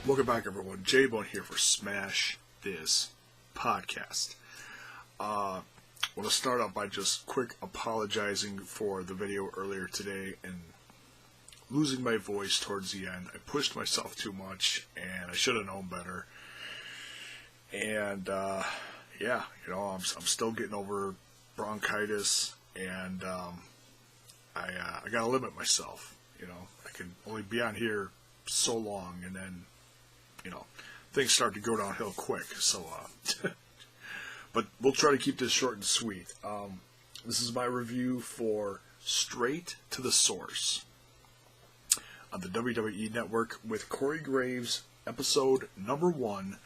Welcome back, everyone. J-Bone here for Smash This Podcast. I want to start out by just quick apologizing for the video earlier today and losing my voice towards the end. I pushed myself too much, and I should have known better. And, I'm still getting over bronchitis, and I got to limit myself. I can only be on here so long, and then things start to go downhill quick. So, but we'll try to keep this short and sweet. This is my review for Straight to the Source on the WWE Network with Corey Graves, episode number 1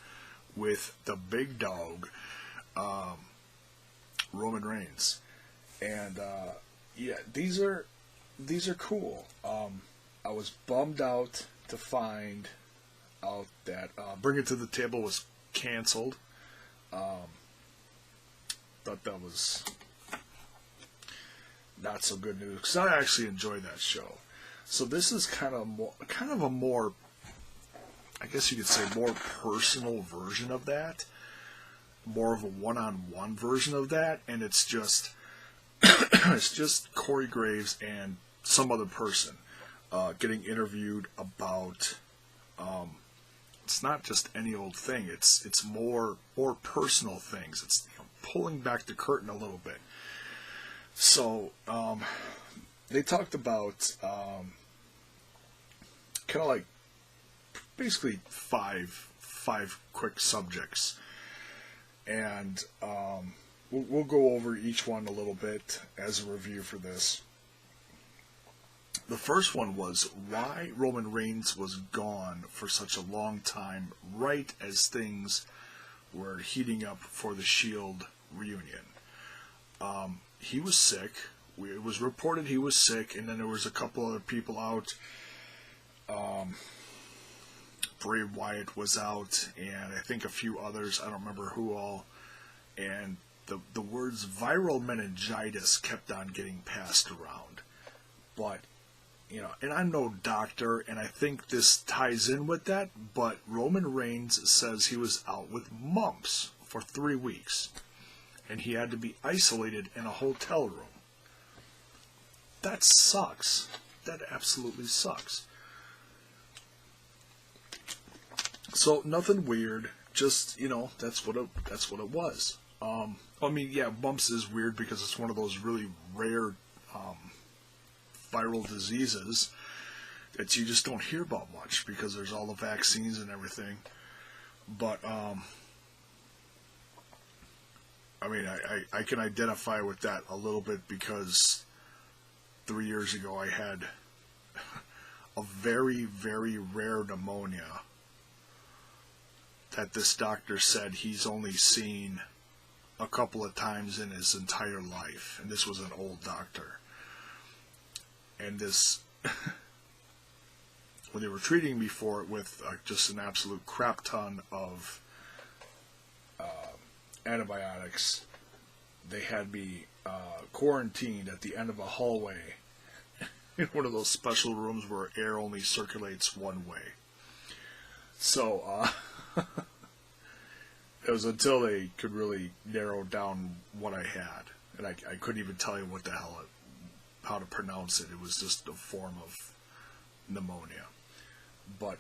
with the big dog, Roman Reigns. And these are cool. I was bummed out to find out that Bring It to the Table was canceled. Thought that was not so good news because I actually enjoyed that show. So this is kind of a more, I guess you could say, more personal version of that, more of a one-on-one version of that, and it's just Corey Graves and some other person getting interviewed about. It's not just any old thing. It's more personal things. It's pulling back the curtain a little bit. So they talked about kind of like basically five quick subjects, and we'll go over each one a little bit as a review for this. The first one was why Roman Reigns was gone for such a long time, right as things were heating up for the Shield reunion. He was sick. It was reported he was sick, and then there was a couple other people out. Bray Wyatt was out, and I think a few others. I don't remember who all. And the words viral meningitis kept on getting passed around. But and I'm no doctor, and I think this ties in with that, but Roman Reigns says he was out with mumps for 3 weeks, and he had to be isolated in a hotel room. That sucks. That absolutely sucks. So, nothing weird, just, that's what it was. Mumps is weird because it's one of those really rare viral diseases that you just don't hear about much because there's all the vaccines and everything. But I can identify with that a little bit because 3 years ago I had a very, very rare pneumonia that this doctor said he's only seen a couple of times in his entire life, and this was an old doctor. And this, when they were treating me for it with just an absolute crap ton of antibiotics, they had me quarantined at the end of a hallway in one of those special rooms where air only circulates one way. So, it was until they could really narrow down what I had. And I couldn't even tell you what the hell how to pronounce it. It was just a form of pneumonia. But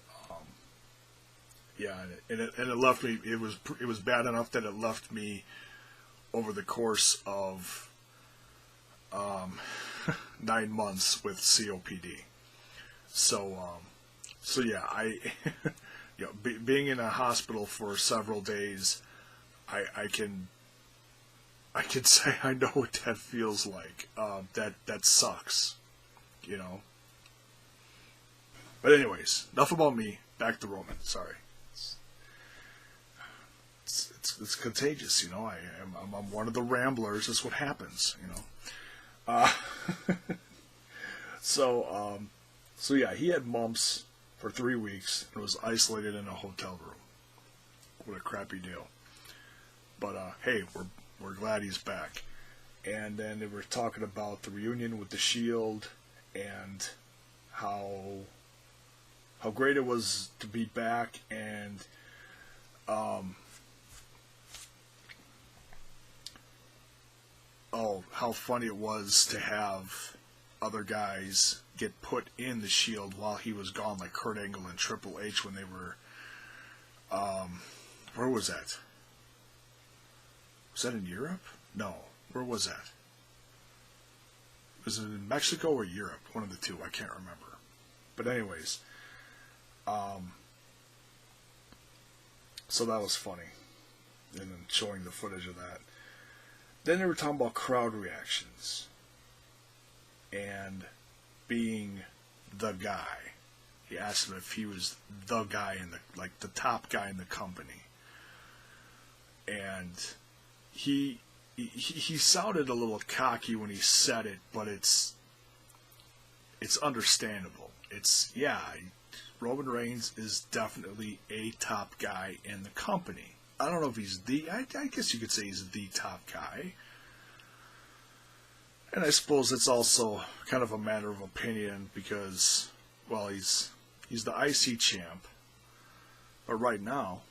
and it left me. It was bad enough that it left me over the course of 9 months with COPD. So being in a hospital for several days, I can say I know what that feels like. That sucks, But anyways, enough about me. Back to Roman. Sorry. It's contagious, I'm one of the ramblers. That's what happens, he had mumps for 3 weeks and was isolated in a hotel room. What a crappy deal. But hey, we're glad he's back. And then they were talking about the reunion with the Shield and how how great it was to be back, and how funny it was to have other guys get put in the Shield while he was gone, like Kurt Angle and Triple H when they were, where was that? Was that in Europe? No. Where was that? Was it in Mexico or Europe? One of the two. I can't remember. But anyways, so that was funny. And then showing the footage of that. Then they were talking about crowd reactions. And being the guy. He asked him if he was the guy in the top guy in the company. And he sounded a little cocky when he said it, but it's understandable. Roman Reigns is definitely a top guy in the company. I don't know if he's I guess you could say he's the top guy. And I suppose it's also kind of a matter of opinion because, well, he's the IC champ. But right now,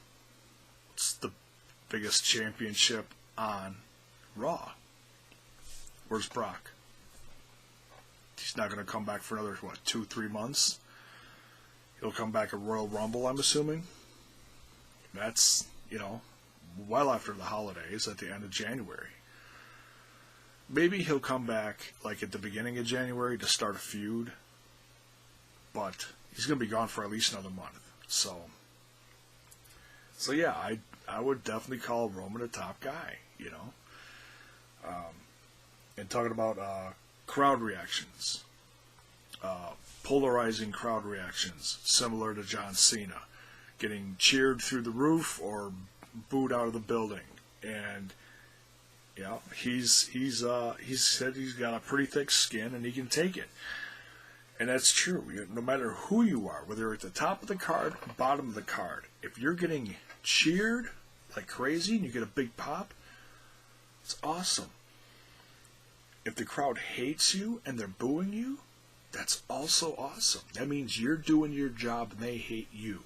it's the biggest championship on Raw. Where's Brock? He's not going to come back for another, 2-3 months? He'll come back at Royal Rumble, I'm assuming. That's, well after the holidays, at the end of January. Maybe he'll come back, at the beginning of January to start a feud. But he's going to be gone for at least another month. So yeah, I would definitely call Roman a top guy, And talking about crowd reactions, polarizing crowd reactions, similar to John Cena, getting cheered through the roof or booed out of the building, and he said he's got a pretty thick skin and he can take it, and that's true. No matter who you are, whether you're at the top of the card or bottom of the card, if you're getting cheered like crazy and you get a big pop, it's awesome. If the crowd hates you and they're booing you, that's also awesome. That means you're doing your job and they hate you.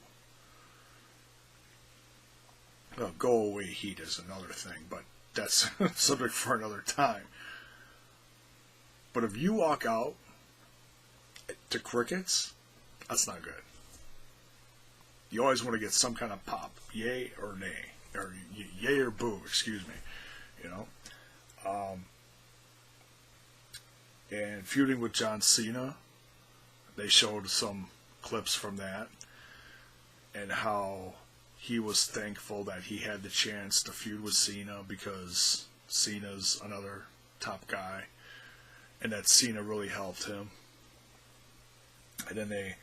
Well, go away heat is another thing, but that's a subject for another time. But if you walk out to crickets, that's not good. You always want to get some kind of pop, yay or nay, or yay or boo, excuse me, And feuding with John Cena, they showed some clips from that, and how he was thankful that he had the chance to feud with Cena because Cena's another top guy, and that Cena really helped him. And then they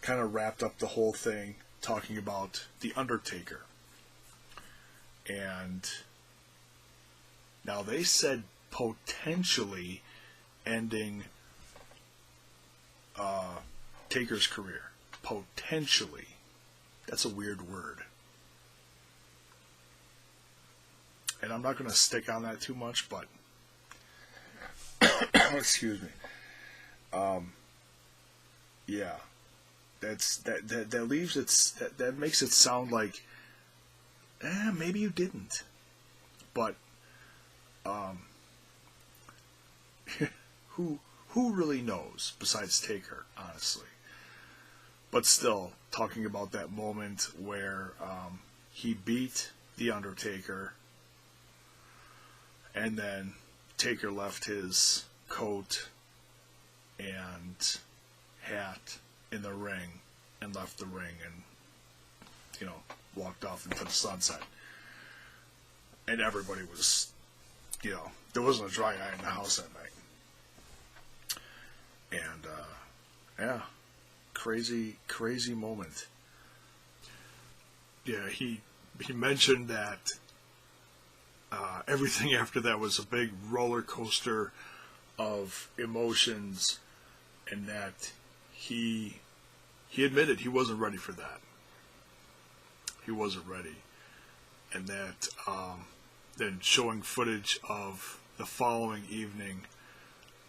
kind of wrapped up the whole thing talking about The Undertaker. And now they said potentially ending Taker's career. Potentially. That's a weird word. And I'm not going to stick on that too much, but excuse me. Yeah. That leaves it, that makes it sound like maybe you didn't. But who really knows besides Taker, honestly? But still, talking about that moment where he beat The Undertaker, and then Taker left his coat and hat in the ring and left the ring and, walked off into the sunset. And everybody was, there wasn't a dry eye in the house that night. And, yeah, crazy moment. Yeah, he mentioned that everything after that was a big roller coaster of emotions, and that he admitted he wasn't ready for that. He wasn't ready. And that then showing footage of the following evening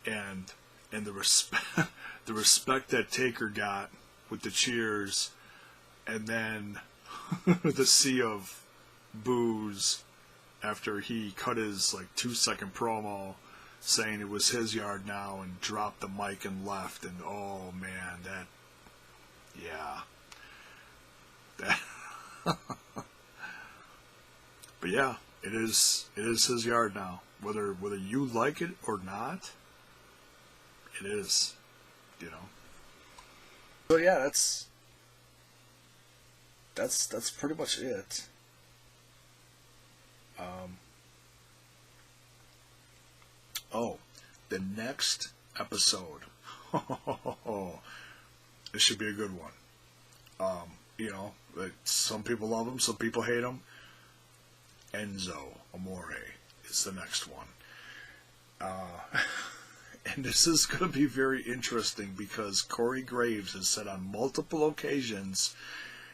and the respect that Taker got with the cheers, and then the sea of boos after he cut his like 2-second promo saying it was his yard now and dropped the mic and left. And oh man, but yeah, it is his yard now, whether you like it or not. It is, So yeah, that's pretty much it. The next episode. This should be a good one. Some people love him, some people hate him. Enzo Amore is the next one. And this is going to be very interesting because Corey Graves has said on multiple occasions,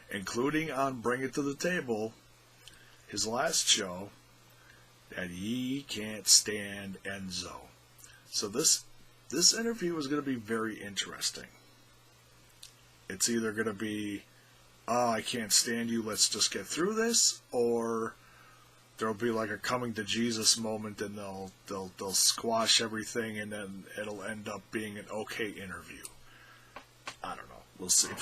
including on Bring It to the Table, his last show, that he can't stand Enzo. So this interview is going to be very interesting. It's either going to be, oh, I can't stand you, let's just get through this, or there'll be like a coming to Jesus moment and they'll squash everything and then it'll end up being an okay interview. I don't know. We'll see.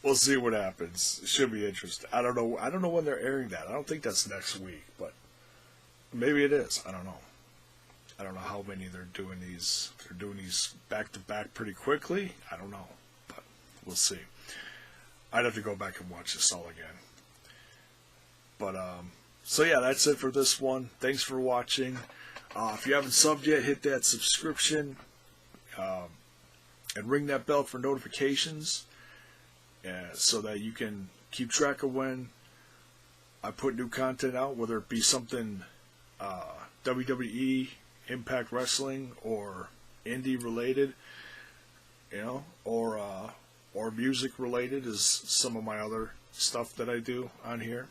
We'll see what happens. It should be interesting. I don't know when they're airing that. I don't think that's next week, but maybe it is. I don't know. I don't know how many they're doing these. They're doing these back to back pretty quickly. I don't know, but we'll see. I'd have to go back and watch this all again. But so yeah, that's it for this one. Thanks for watching. If you haven't subbed yet, hit that subscription and ring that bell for notifications. So that you can keep track of when I put new content out, whether it be something WWE, Impact Wrestling, or indie related, or music related is some of my other stuff that I do on here.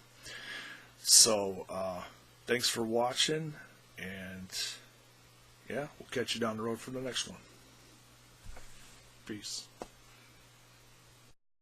So thanks for watching, and yeah, we'll catch you down the road for the next one. Peace.